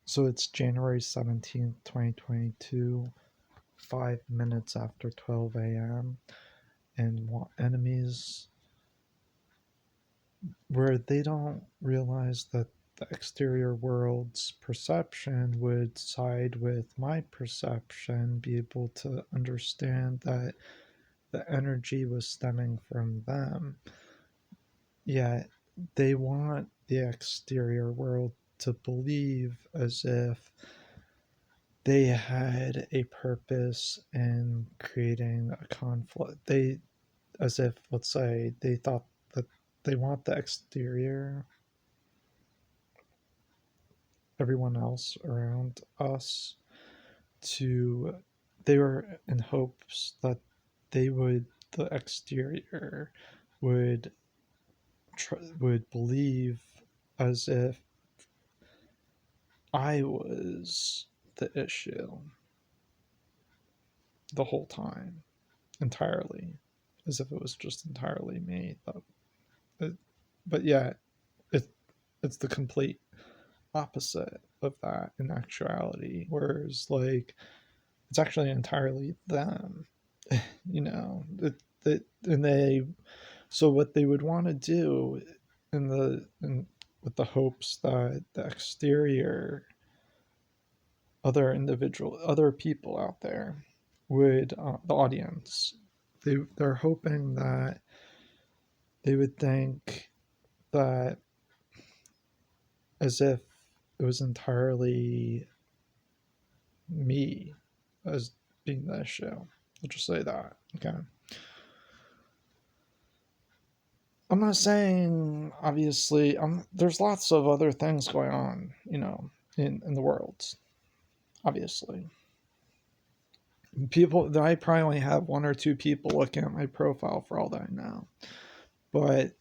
So it's January 17th, 2022, 5 minutes after 12 a.m. And enemies where they don't realize that the exterior world's perception would side with my perception, be able to understand that the energy was stemming from them. Yet they want the exterior world to believe as if they had a purpose in creating a conflict. They, as if, let's say, they thought that they want the exterior, everyone else around us, to, they were in hopes that the exterior would, would believe as if I was the issue the whole time, entirely, as if it was just entirely me. But yeah, it, it's the complete opposite of that in actuality. Whereas, like, it's actually entirely them, you know. And they, so what they would want to do with the hopes that the exterior, other people out there would, the audience, they're hoping that they would think that as if it was entirely me as being the issue. I'll just say that. Okay. I'm not saying, obviously, there's lots of other things going on, in the world, obviously. People, I probably only have one or two people looking at my profile for all that I know. But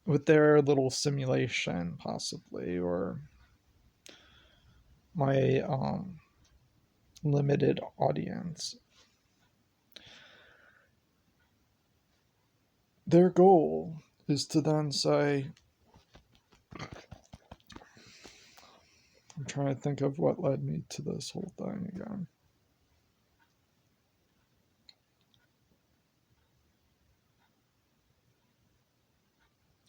with their little simulation, possibly, or my limited audience, their goal is to then say, I'm trying to think of what led me to this whole thing again.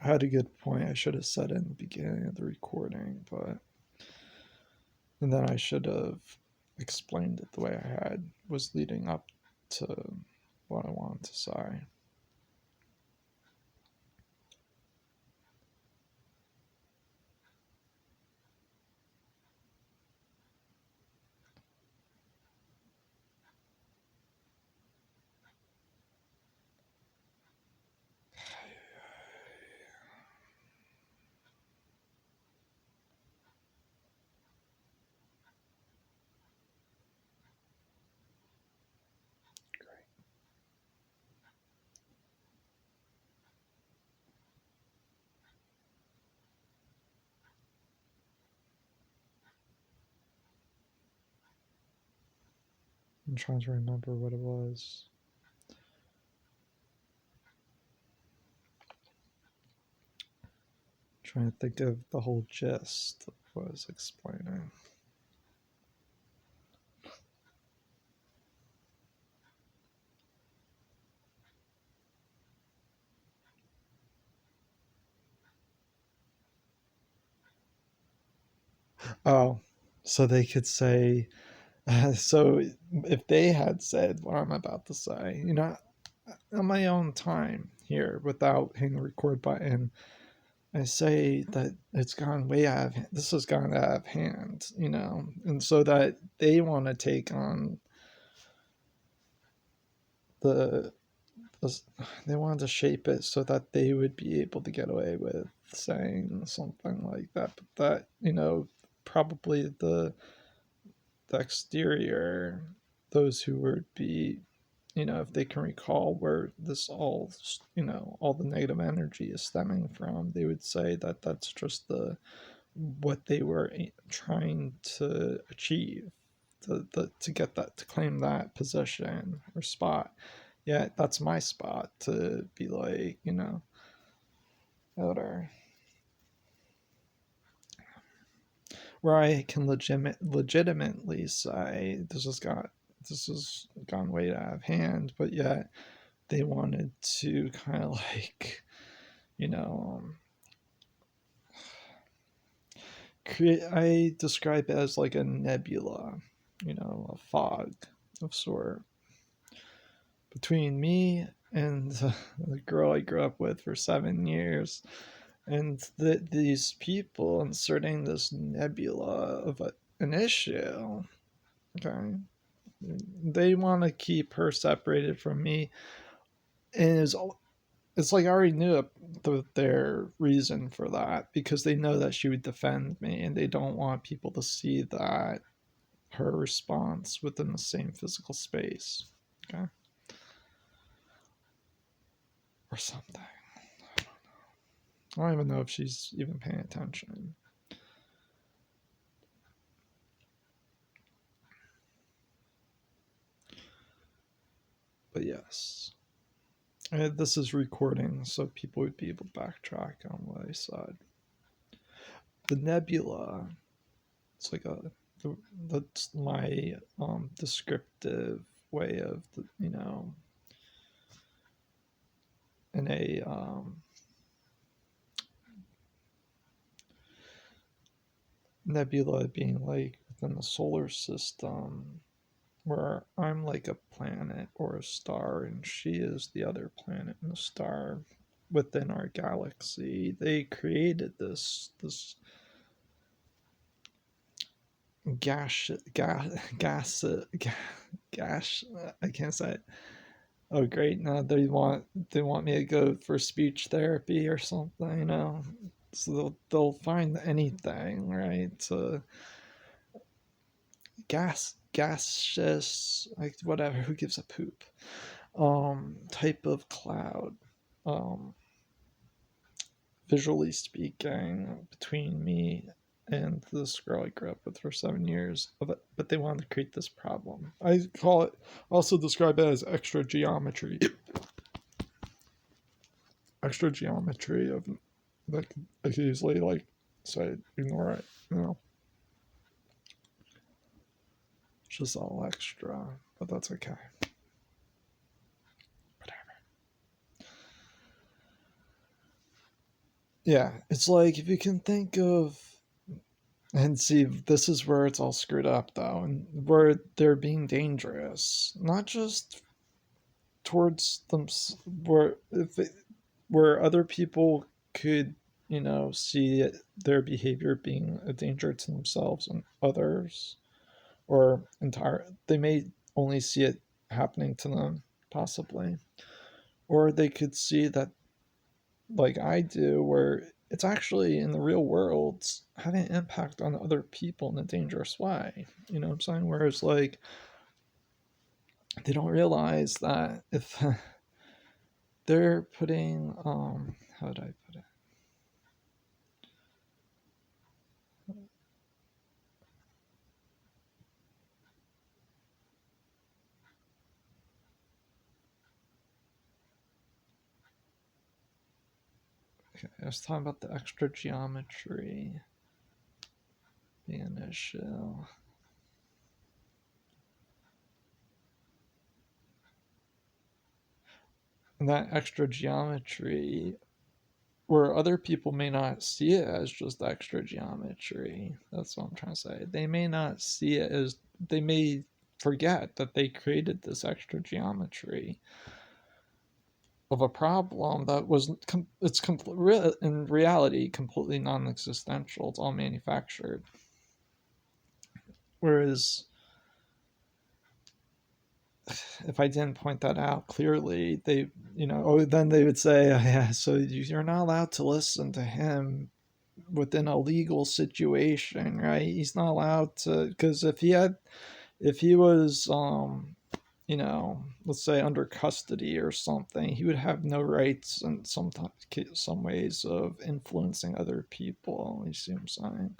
I had a good point I should have said in the beginning of the recording, and then I should have explained it the way I was leading up to what I wanted to say. I'm trying to remember what it was. I'm trying to think of the whole gist of what I was explaining. Oh, so they could say, so if they had said what I'm about to say, on my own time here without hitting the record button, I say that it's gone way out of this has gone out of hand, and so that they want to take on the, they wanted to shape it so that they would be able to get away with saying something like that, but that, probably the exterior, those who would be, if they can recall where this all, all the negative energy is stemming from, they would say that that's just what they were trying to achieve, to get that, to claim that position or spot. Yeah, that's my spot to be like, whatever. where I can legitimately say this has gone way out of hand, but yet they wanted to kind of like, you know, create. I describe it as like a nebula, a fog of sort between me and the girl I grew up with for 7 years, and these people inserting this nebula of an issue. Okay, they want to keep her separated from me, and it's like I already knew their reason for that, because they know that she would defend me, and they don't want people to see that her response within the same physical space. Okay, or something. I don't even know if she's even paying attention. But yes. And this is recording, so people would be able to backtrack on what I said. The nebula, it's like that's my descriptive way of, in a nebula being like within the solar system, where I'm like a planet or a star, and she is the other planet and a star within our galaxy. They created this gas, gas. I can't say it. Oh, great! Now they want me to go for speech therapy or something, So they'll find anything, right? Gaseous, like whatever. Who gives a poop? Type of cloud. Um, Visually speaking, between me and this girl I grew up with for 7 years, but they wanted to create this problem. I call it, also describe it as extra geometry. Extra geometry of that I could easily like say ignore it, It's just all extra, but that's okay. Whatever. Yeah, it's like if you can think of, and see, this is where it's all screwed up though, and where they're being dangerous, not just towards them, where where other people could, see their behavior being a danger to themselves and others, or they may only see it happening to them, possibly, or they could see that, like I do, where it's actually in the real world having an impact on other people in a dangerous way. You know what I'm saying? Whereas, like, they don't realize that if they're putting, how would I put it? Okay, I was talking about the extra geometry being an issue. And that extra geometry, where other people may not see it as just extra geometry. That's what I'm trying to say. They may not see it as, they may forget that they created this extra geometry of a problem that was, in reality, completely non-existential. It's all manufactured. Whereas if I didn't point that out clearly, then they would say, oh, yeah, so you're not allowed to listen to him within a legal situation, right? He's not allowed to, because if he was, let's say under custody or something, he would have no rights in some ways of influencing other people. You see what I'm saying?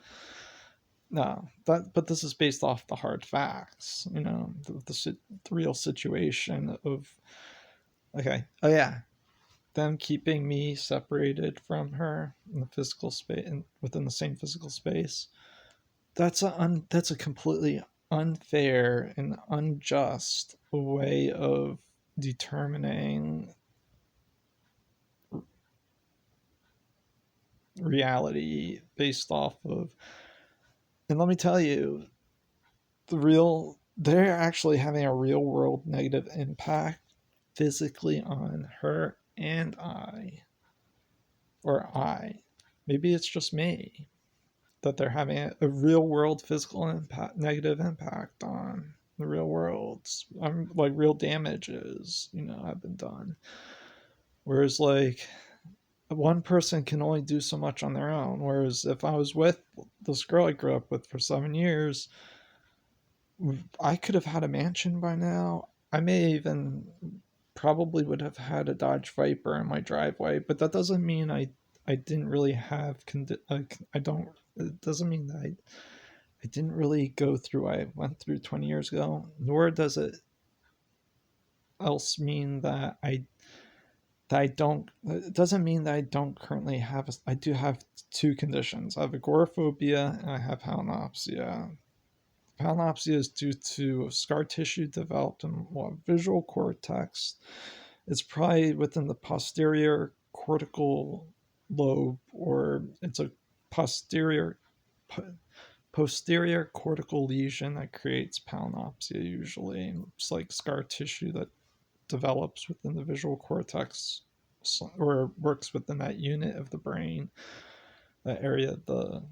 No, but this is based off the hard facts, the real situation of, okay, oh yeah, them keeping me separated from her in the physical space, within the same physical space, that's a completely unfair and unjust way of determining reality based off of. And let me tell you, they're actually having a real world negative impact physically on her and I. Maybe it's just me that they're having a real world physical impact, negative impact on the real world. I'm like real damages, have been done. Whereas like one person can only do so much on their own. Whereas if I was with this girl I grew up with for 7 years, I could have had a mansion by now. I may even probably would have had a Dodge Viper in my driveway, but that doesn't mean I didn't really have I don't. It doesn't mean that I didn't really go through what I went through 20 years ago. Nor does it else mean that I don't. It doesn't mean that I don't currently have. I do have two conditions. I have agoraphobia and I have palinopsia. Palinopsia is due to scar tissue developed in visual cortex. It's probably within the posterior cortical lobe, or it's a posterior posterior cortical lesion that creates palinopsia. Usually, it's like scar tissue that develops within the visual cortex, or works within that unit of the brain, that area of the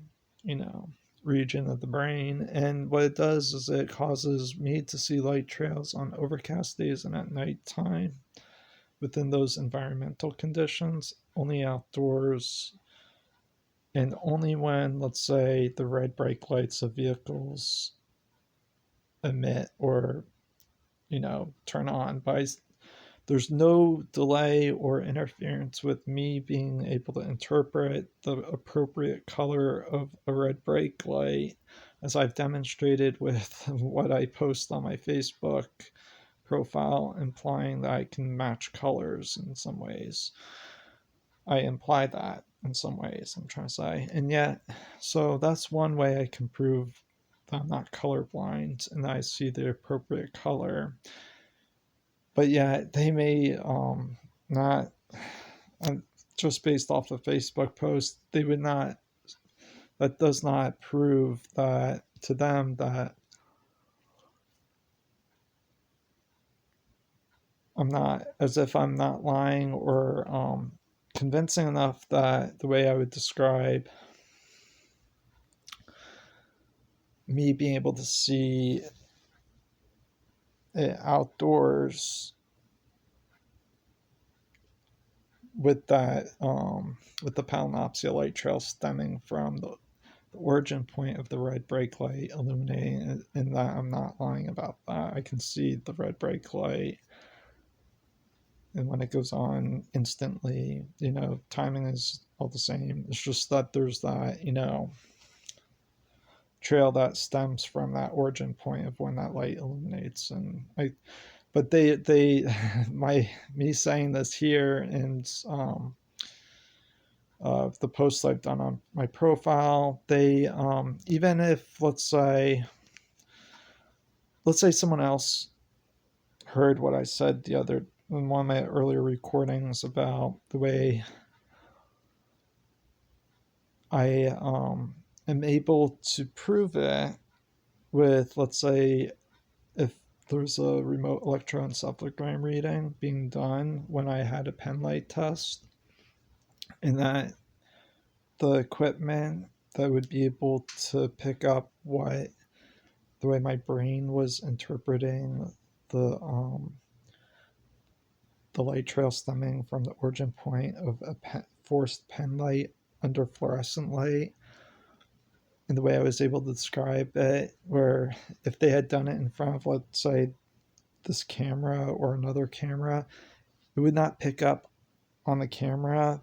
you know region of the brain. And what it does is it causes me to see light trails on overcast days and at night time within those environmental conditions, only outdoors, and only when, let's say, the red brake lights of vehicles emit or turn on. By there's no delay or interference with me being able to interpret the appropriate color of a red brake light, as I've demonstrated with what I post on my Facebook profile, implying that I can match colors in some ways. I imply that in some ways, I'm trying to say. And yet, so that's one way I can prove that I'm not colorblind and that I see the appropriate color. But yeah, they may not, just based off the Facebook post, they would not, that does not prove that to them that I'm not, as if I'm not lying or convincing enough that the way I would describe me being able to see it outdoors with that with the palinopsia light trail stemming from the origin point of the red brake light illuminating it, and that I'm not lying about that. I can see the red brake light, and when it goes on instantly, timing is all the same. It's just that there's that, trail that stems from that origin point of when that light illuminates. And but they me saying this here, and the posts I've done on my profile, they even if let's say someone else heard what I said the other in one of my earlier recordings about the way I am able to prove it with, let's say, if there's a remote electroencephalogram reading being done when I had a pen light test, and that the equipment that would be able to pick up what the way my brain was interpreting the light trail stemming from the origin point of a forced pen light under fluorescent light, and the way I was able to describe it, where if they had done it in front of, let's say, this camera or another camera, it would not pick up on the camera,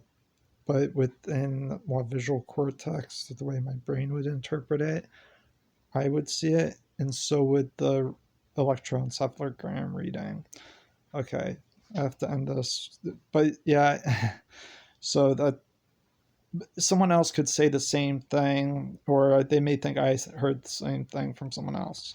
but within more visual cortex, the way my brain would interpret it, I would see it, and so would the electroencephalogram reading. Okay, I have to end this, but yeah, so someone else could say the same thing, or they may think I heard the same thing from someone else.